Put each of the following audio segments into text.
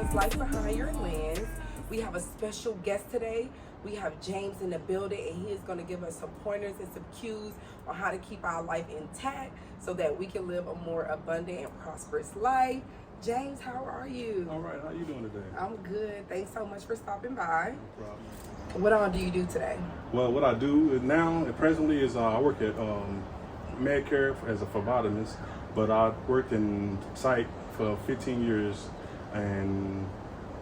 is Life Behind Your Lens. We have a special guest today. We have James in the building, and he is going to give us some pointers and some cues on how to keep our life intact so that we can live a more abundant and prosperous life. James, how are you? All right, how you doing today? I'm good. Thanks so much for stopping by. No problem. What all do you do today? Well, what I do now, presently, is I work at Medicare as a phlebotomist, but I worked in psych for 15 years, and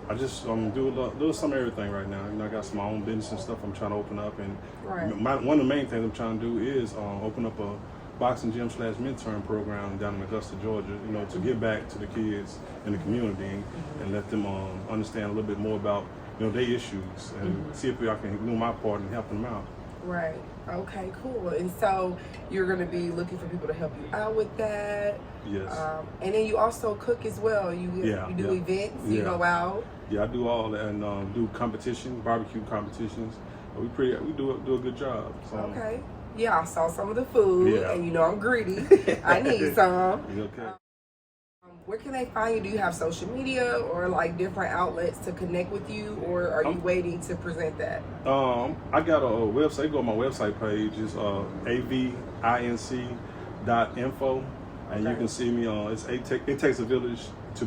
I just do a little some everything right now. You know, I got some my own business and stuff I'm trying to open up, and one of the main things I'm trying to do is open up a boxing gym / mentoring program down in Augusta, Georgia. You know, to give back to the kids in the community and let them understand a little bit more about their issues and see if I can do my part in helping them out. Right. Okay, cool. And so you're going to be looking for people to help you out with that. Yes. And then you also cook as well. You do events. You go out. Yeah, I do all that and do competition, barbecue competitions. We do a good job. So. Okay. Yeah, I saw some of the food, and you know I'm greedy. I need some. Okay. Where can they find you? Do you have social media or like different outlets to connect with you, or are you waiting to present that? I got a website. Go on my website page. It's avinc.info, and you can see me on. It takes a village to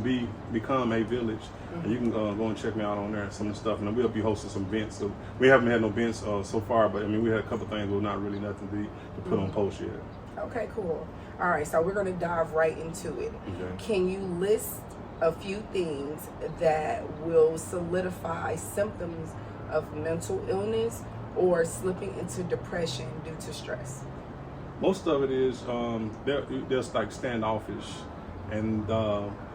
become a village, and you can go and check me out on there. Some of the stuff, and we'll be hosting some events. So we haven't had no events so far, but I mean we had a couple things, but not really nothing to put on post yet. Okay, cool. All right, so we're going to dive right into it. Okay. Can you list a few things that will solidify symptoms of mental illness or slipping into depression due to stress? Most of it is they're like standoffish, and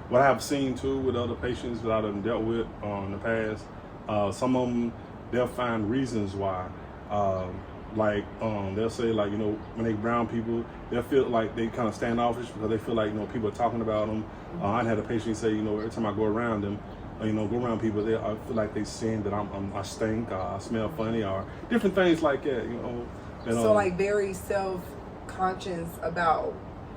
what I've seen too with other patients that I've dealt with in the past, some of them they'll find reasons why. They'll say when they brown people, they'll feel like they kind of standoffish because they feel like people are talking about them. I had a patient say every time I go around them, go around people, I feel like they saying that I stink, or I smell funny, or different things like that. So like very self-conscious about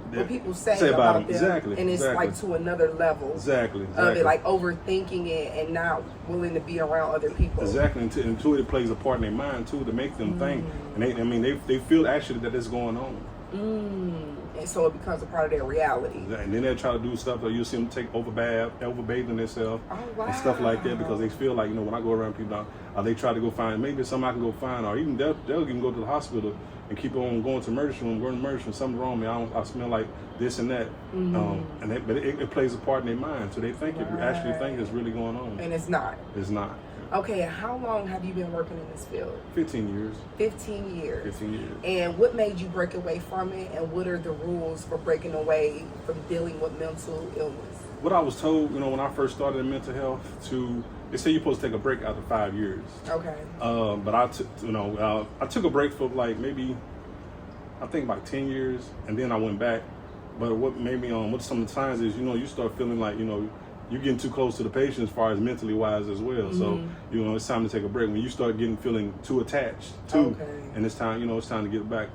what people say about them, exactly, and it's like to another level exactly. of it, like overthinking it and not willing to be around other people. Exactly, and it plays a part in their mind too to make them think, and they feel actually that it's going on. And so it becomes a part of their reality. And then they try to do stuff that you see them overbathing themselves and stuff like that because they feel like when I go around people, they try to go find maybe something I can go find, or even they'll even go to the hospital and keep on going to emergency room, something's wrong with me. I smell like this and that, but it plays a part in their mind, so they think it actually think it's really going on, and it's not. It's not. Okay, how long have you been working in this field? 15 years. 15 years. 15 years. And what made you break away from it, and what are the rules for breaking away from dealing with mental illness? What I was told, when I first started in mental health, they say you're supposed to take a break after 5 years. Okay. But I took a break for maybe, I think about 10 years, and then I went back. But what made me what some of the signs is, you start feeling like, you're getting too close to the patient as far as mentally wise as well. So, it's time to take a break. When you start feeling too attached too, and it's time, it's time to get back,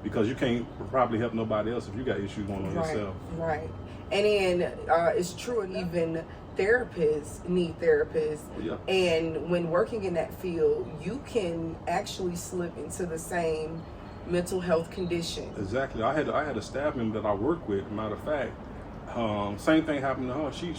because you can't probably help nobody else if you got issues going on yourself. Right. And then it's true, even therapists need therapists. Yeah. And when working in that field, you can actually slip into the same mental health condition. Exactly. I had a staff member that I work with. Matter of fact, same thing happened to her. She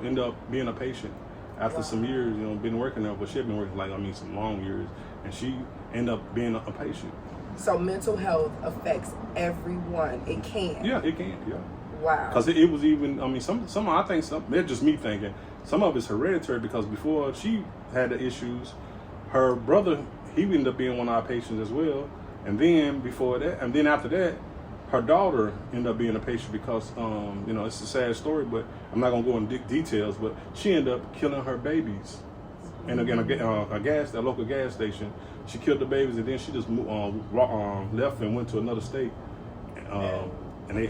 ended up being a patient after some years, been working there, but she had been working some long years, and she ended up being a patient. So mental health affects everyone. It can. Yeah, it can. Yeah. Wow. Because it was even, some I think they're just me thinking, some of it's hereditary because before she had the issues, her brother, he ended up being one of our patients as well. And then after that, her daughter ended up being a patient because, it's a sad story, but I'm not going to go into details, but she ended up killing her babies. And again, a local gas station, she killed the babies, and then she just left and went to another state. And they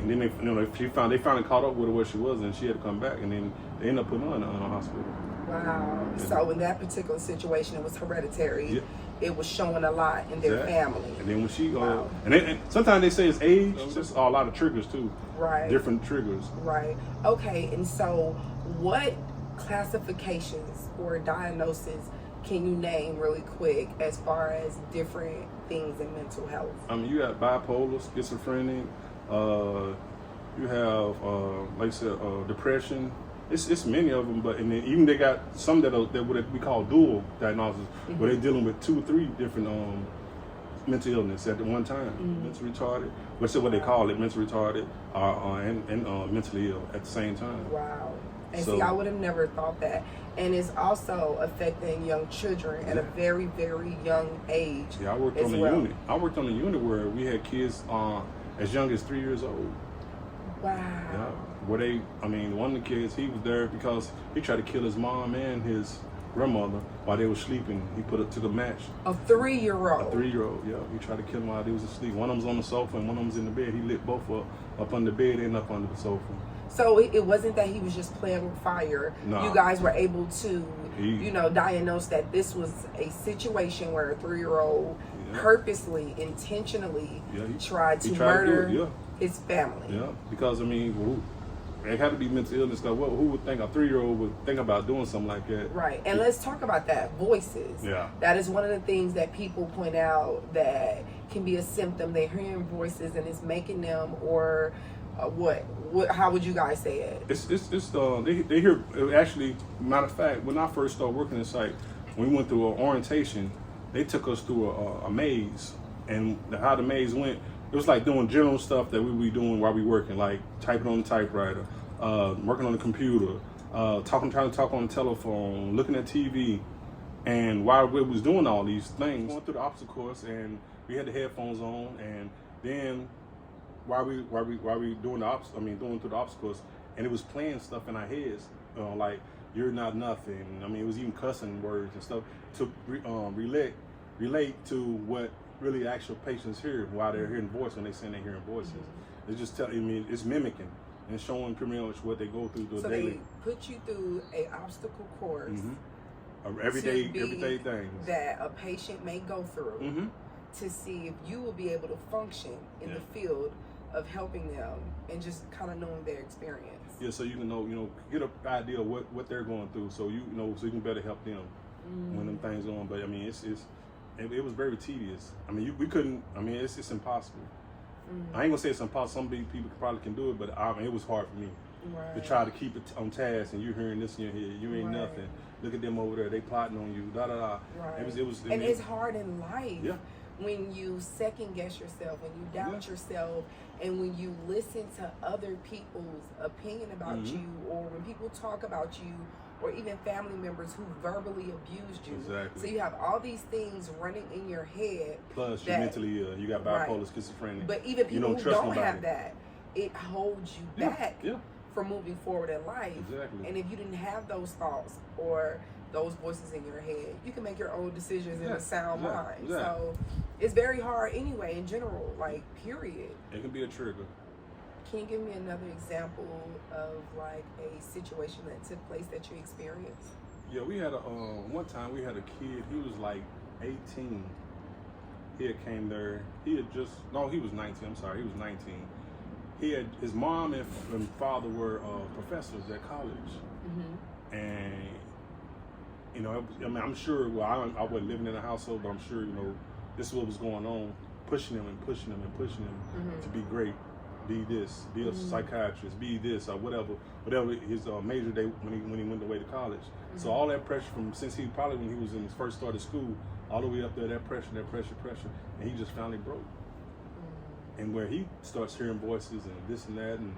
finally caught up with her where she was, and she had to come back, and then they ended up putting her in a hospital. Wow. Yeah. So in that particular situation, it was hereditary. Yeah. It was showing a lot in their family. And then when she, and sometimes they say it's age, it's just a lot of triggers too. Right. Different triggers. Right. Okay. And so what classifications or diagnoses can you name really quick as far as different things in mental health? You got bipolar, schizophrenic, you have, like I said, depression. It's many of them, but and then even they got some that what we call dual diagnosis, where they're dealing with 2 or 3 different mental illness at the one time. Mental retarded, which is what they call it, mental retarded, and mentally ill at the same time. Wow. And see, I would have never thought that. And it's also affecting young children at a very, very young age. Yeah, I worked on a unit. I worked on a unit where we had kids as young as 3 years old. Wow. Yeah. Where one of the kids, he was there because he tried to kill his mom and his grandmother while they were sleeping. He put it to the match. A 3-year-old? A 3-year-old, yeah. He tried to kill them while they was asleep. One of them was on the sofa and one of them was in the bed. He lit both up on the bed and up under the sofa. So it wasn't that he was just playing with fire. Nah. You guys were able to, diagnose that this was a situation where a 3-year-old purposely, intentionally tried to murder his family. Yeah, because it had to be mental illness. Who would think a 3-year-old would think about doing something like that? Right. And let's talk about that. Voices. Yeah. That is one of the things that people point out that can be a symptom. They're hearing voices and it's making them, or what? How would you guys say it? They hear. Actually, matter of fact, when I first started working in site, when we went through an orientation, they took us through a maze, and how the maze went. It was like doing general stuff that we would be doing while we working, like typing on the typewriter, working on the computer, trying to talk on the telephone, looking at TV. And while we was doing all these things, going through the obstacle course, and we had the headphones on, and then while we doing going through the obstacle course, and it was playing stuff in our heads, like "you're not nothing." It was even cussing words and stuff to relate to what really actual patients hear while they're hearing voice when they saying they're hearing voices. It's just it's mimicking and showing pretty much what they go through so daily. They put you through a obstacle course, everyday things that a patient may go through to see if you will be able to function in the field of helping them and just kind of knowing their experience. Yeah, so you can know, get an idea of what they're going through, so so you can better help them when them things go on. But it was very tedious. We couldn't. It's impossible. I ain't gonna say it's impossible. Some people probably can do it, but it was hard for me to try to keep it on task. And you hearing this in your head, you ain't nothing. Look at them over there. They plotting on you. Da da da. Right. It's hard in life. Yeah. When you second guess yourself, when you doubt yourself, and when you listen to other people's opinion about you, or when people talk about you, or even family members who verbally abused you. Exactly. So you have all these things running in your head. Plus, you're mentally ill. You got bipolar, schizophrenia. But even people who don't have that, it holds you back from moving forward in life. Exactly. And if you didn't have those thoughts or those voices in your head, you can make your own decisions in a sound mind. Exactly. So it's very hard anyway, in general, period. It can be a trigger. Can you give me another example of a situation that took place that you experienced? Yeah, we had one time we had a kid. He was 18. He had came there. He was 19. I'm sorry, he was 19. He had his mom and father were professors at college, and I'm sure. Well, I wasn't living in the household, but I'm sure this is what was going on, pushing him to be great. Be this, be a psychiatrist, be this, or whatever his major day when he went away to college. So all that pressure from since he probably when he was in his first started school, all the way up there, that pressure, and he just finally broke. And where he starts hearing voices and this and that, and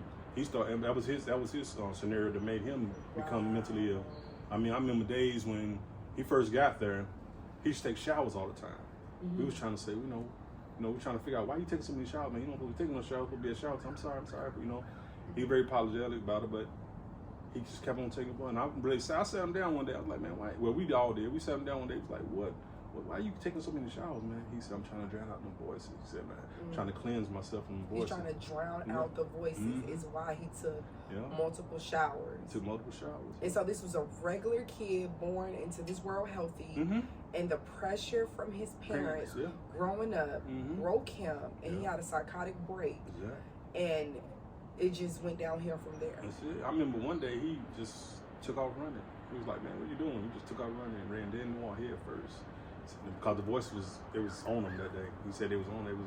that was his scenario that made him become mentally ill. I remember days when he first got there, he used to take showers all the time. We was trying to say, we're trying to figure out why you taking so many showers, man. You don't be taking no showers, it'll be a shower. I'm sorry. He very apologetic about it, but he just kept on taking one. I sat him down one day. I was like, man, why? Well, we all did. We sat him down one day. He was like, what? Why are you taking so many showers, man? He said, I'm trying to drown out them voices. He said, man, I'm trying to cleanse myself from the voices. He's trying to drown out the voices is why he took multiple showers. And so this was a regular kid born into this world healthy, and the pressure from his parents growing up broke him, and he had a psychotic break. And it just went downhill from there. That's it. I remember one day he just took off running. He was like, man, what you doing? He just took off running and ran dead in the wall head first. Because the voice was on him that day. He said it was on. It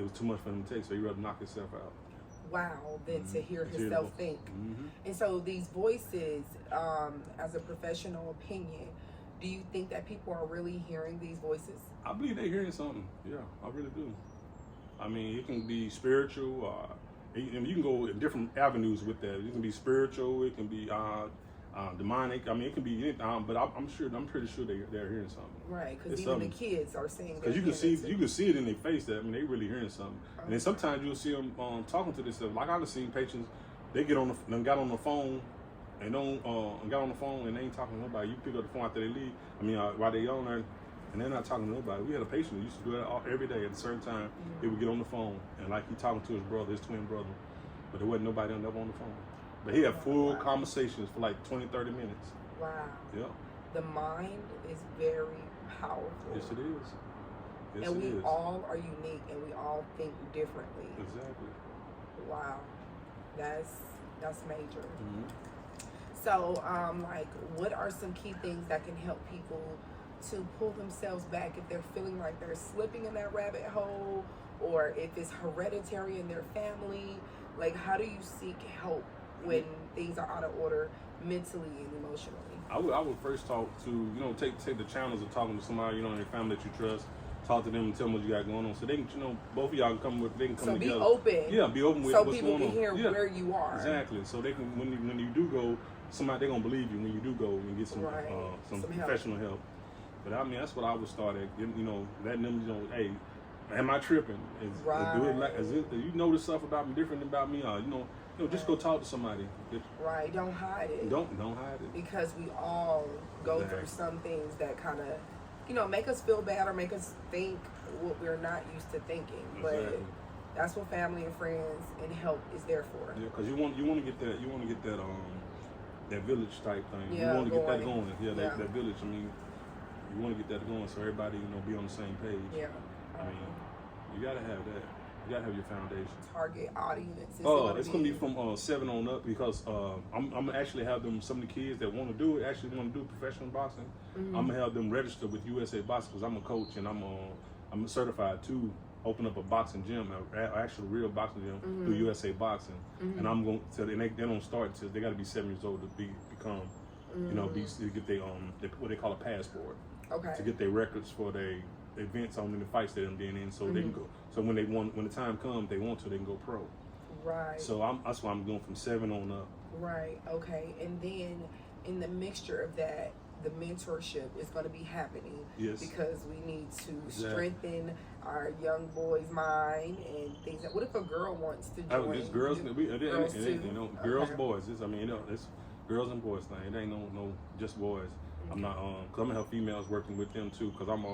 was too much for him to take, so he rather knock himself out. Wow, than to hear himself think. And so these voices, as a professional opinion, do you think that people are really hearing these voices? I believe they're hearing something. Yeah, I really do. I mean, it can be spiritual, and you can go in different avenues with that. It can be spiritual. It can be demonic. I mean, it can be anything. But I'm pretty sure they're hearing something. Right, because even the kids are saying. Because you can see it in their face that they really hearing something. Okay. And then sometimes you'll see them talking to themselves. Like I've seen patients, they got on the phone and got on the phone and they ain't talking to nobody. You pick up the phone after they leave. I mean, while they on there, and they're not talking to nobody. We had a patient who used to do that every day at a certain time. He would get on the phone and like he talking to his brother, his twin brother, but there wasn't nobody on the phone. But he had full conversations for like 20, 30 minutes. Wow. Yeah. The mind is very powerful. Yes, it is. Yes, and we all are unique and we all think differently. Exactly. Wow. That's major. So, like, what are some key things that can help people to pull themselves back if they're feeling like they're slipping in that rabbit hole, or if it's hereditary in their family? Like, how do you seek help when things are out of order mentally and emotionally? I would first talk to, take the channels of talking to somebody, in your family that you trust. Talk to them and tell them what you got going on, so they can, both of y'all can come together. So be open. Yeah, be open with so what's people going can on. hear where you are. Exactly. So they can, when you do go, they're gonna believe you when you do go and get some professional help. But I mean, that's what I would start at. Letting them, hey, am I tripping? Do you notice stuff about me different about me? Just go talk to somebody. Right. Don't hide it. Don't hide it. Because we all go through some things that kind of, make us feel bad or make us think what we're not used to thinking. But that's what family and friends and help is there for. Yeah, because you want to get that village type thing. Yeah, you want to get that going. Yeah, that village. I mean, you want to get that going so everybody be on the same page. Yeah. I mean, you gotta have that. You gotta have your foundation. Target audience. It's gonna be from 7 on up because I'm gonna actually have them. Some of the kids that want to do professional boxing. I'm gonna have them register with USA Boxing because I'm a coach and I'm certified to open up a boxing gym, an actual real boxing gym through USA Boxing. And I'm going to. They don't start until they got to be 7 years old to become, to get their what they call a passport. Okay. To get their records for their events on the fights that they're being in, so they can go. So when the time comes, they want to, they can go pro. Right. So that's why I'm going from 7 on up. Right. Okay. And then in the mixture of that, the mentorship is going to be happening. Yes. Because we need to strengthen our young boy's mind and things. What if a girl wants to join? It's girls. Girls, okay. boys. It's girls and boys thing. It ain't no just boys. I'm not cause I'm gonna have females working with them too. Cause I'm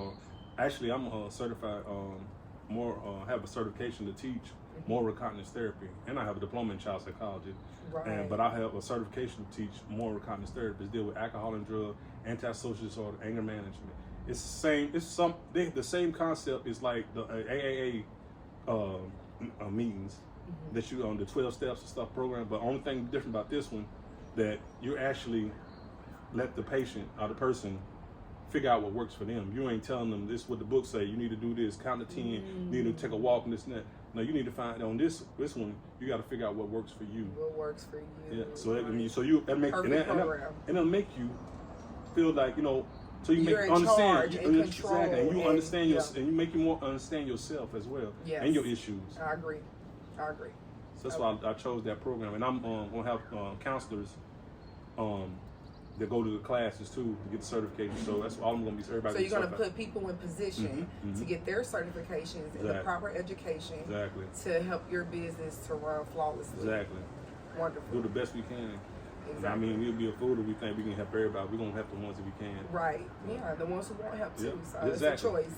certified have a certification to teach moral cognitive therapy, and I have a diploma in child psychology. Right. But I have a certification to teach moral cognitive therapy. Deal with alcohol and drug, antisocial disorder, anger management. It's the same. The same concept is like the AAA meetings that you on the 12 steps and stuff program. But only thing different about this one that you actually let the patient or the person figure out what works for them. You ain't telling them this is what the book say. You need to do this, count to 10. You need to take a walk and this and that. No, you need to find on this one. You got to figure out what works for you. What works for you? Yeah. So it'll make you feel like So you You're make understand and you understand and you make you more understand yourself as well and your issues. I agree. So that's why I chose that program, and I'm gonna have counselors that go to the classes too to get the certification. So that's all I'm gonna be. Everybody. So you're gonna put people in position to get their certifications and the proper education to help your business to run flawlessly. Exactly. Wonderful. Do the best we can. Exactly. I mean, we'll be a fool if we think we can help everybody. We're gonna help the ones that we can. Right. Yeah, the ones who want help too. Yeah. So it's a choice.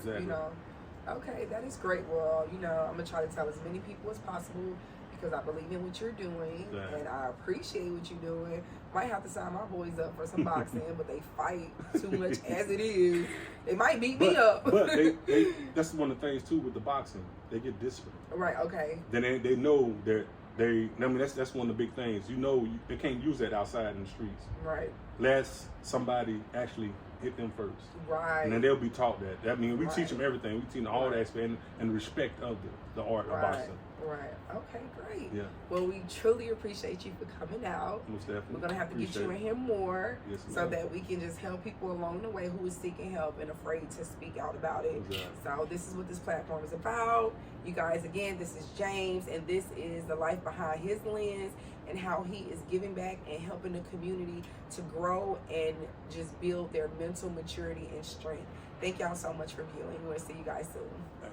Okay, that is great. Well, I'm gonna try to tell as many people as possible because I believe in what you're doing and I appreciate what you're doing. Might have to sign my boys up for some boxing, but they fight too much as it is. They might beat me up. But that's one of the things too with the boxing. They get disciplined. Right. Okay. Then they know that that's one of the big things. They can't use that outside in the streets. Right. Unless somebody actually hit them first. Right. And then they'll be taught that. I mean, we Right. teach them everything. We teach them all the aspect and respect of the art of boxing. Right. Okay, great. Yeah. Well, we truly appreciate you for coming out. Most definitely. We're going to have to get you in here more so that we can just help people along the way who is seeking help and afraid to speak out about it. Exactly. So this is what this platform is about. You guys, again, this is James, and this is the life behind his lens and how he is giving back and helping the community to grow and just build their mental maturity and strength. Thank y'all so much for viewing. We'll see you guys soon.